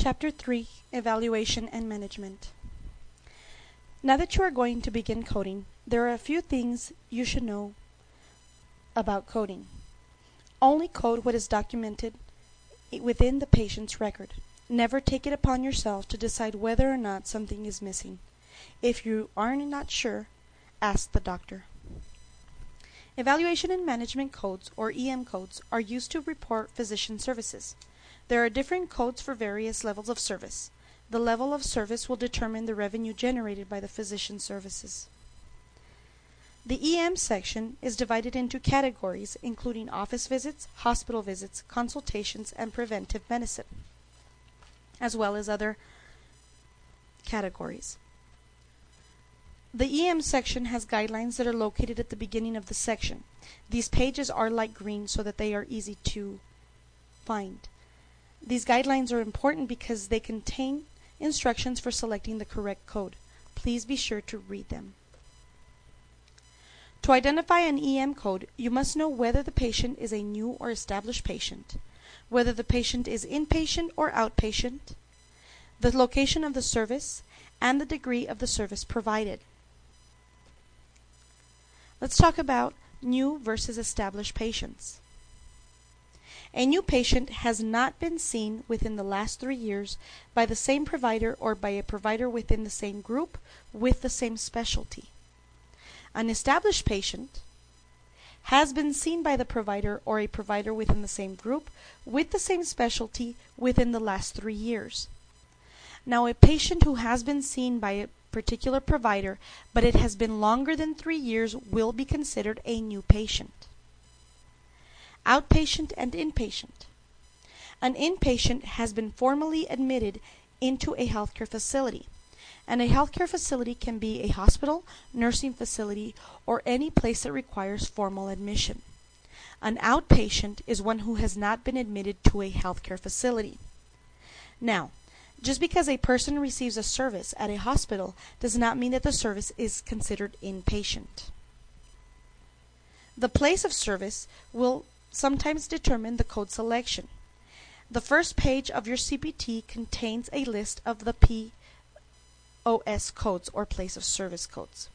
Chapter 3, Evaluation and Management. Now that you are going to begin coding, there are a few things you should know about coding. Only code what is documented within the patient's record. Never take it upon yourself to decide whether or not something is missing. If you are not sure, ask the doctor. Evaluation and Management codes, or EM codes, are used to report physician services. There are different codes for various levels of service. The level of service will determine the revenue generated by the physician services. The EM section is divided into categories, including office visits, hospital visits, consultations, and preventive medicine, as well as other categories. The EM section has guidelines that are located at the beginning of the section. These pages are light green so that they are easy to find. These guidelines are important because they contain instructions for selecting the correct code. Please be sure to read them. To identify an EM code, you must know whether the patient is a new or established patient, whether the patient is inpatient or outpatient, the location of the service, and the degree of the service provided. Let's talk about new versus established patients. A new patient has not been seen within the last 3 years by the same provider or by a provider within the same group with the same specialty. An established patient has been seen by the provider or a provider within the same group with the same specialty within the last 3 years. Now, a patient who has been seen by a particular provider, but it has been longer than 3 years, will be considered a new patient. Outpatient and inpatient. An inpatient has been formally admitted into a healthcare facility, and a healthcare facility can be a hospital, nursing facility, or any place that requires formal admission. An outpatient is one who has not been admitted to a healthcare facility. Now, just because a person receives a service at a hospital does not mean that the service is considered inpatient. The place of service will sometimes determine the code selection. The first page of your CPT contains a list of the POS codes, or place of service codes.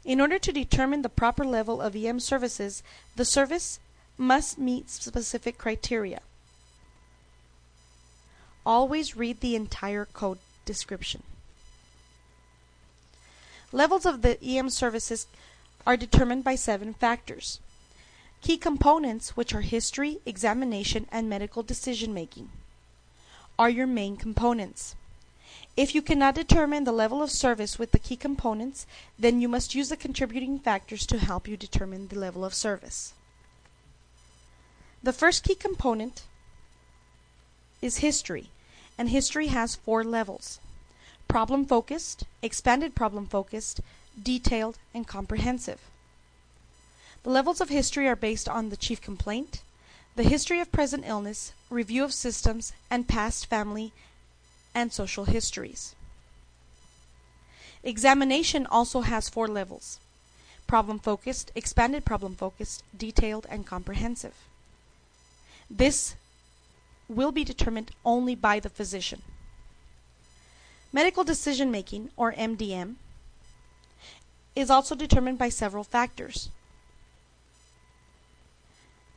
In order to determine the proper level of EM services, the service must meet specific criteria. Always read the entire code description. Levels of the EM services are determined by 7 factors. Key components, which are history, examination, and medical decision-making, are your main components. If you cannot determine the level of service with the key components, then you must use the contributing factors to help you determine the level of service. The first key component is history, and history has 4 levels: problem-focused, expanded problem-focused, detailed, and comprehensive. The levels of history are based on the chief complaint, the history of present illness, review of systems, and past family and social histories. Examination also has 4 levels: problem-focused, expanded problem-focused, detailed, and comprehensive. This will be determined only by the physician. Medical decision-making, or MDM, is also determined by several factors.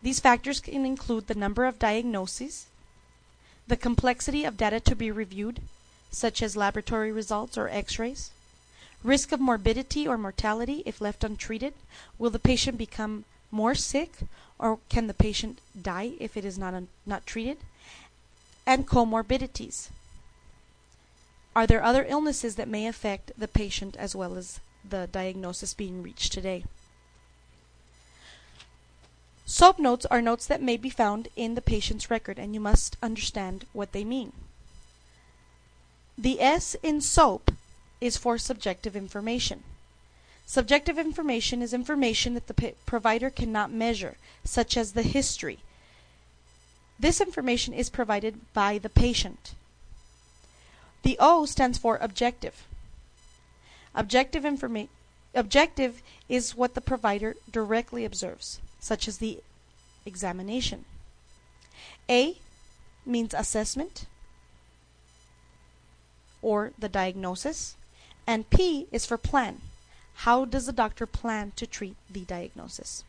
These factors can include the number of diagnoses, the complexity of data to be reviewed, such as laboratory results or x-rays, risk of morbidity or mortality if left untreated. Will the patient become more sick, or can the patient die if it is not treated? And comorbidities. Are there other illnesses that may affect the patient as well as the diagnosis being reached today? SOAP notes are notes that may be found in the patient's record, and you must understand what they mean. The S in SOAP is for subjective information. Subjective information is information that the provider cannot measure, such as the history. This information is provided by the patient. The O stands for objective. Objective is what the provider directly observes, such as the examination. A means assessment or the diagnosis, and P is for plan. How does the doctor plan to treat the diagnosis?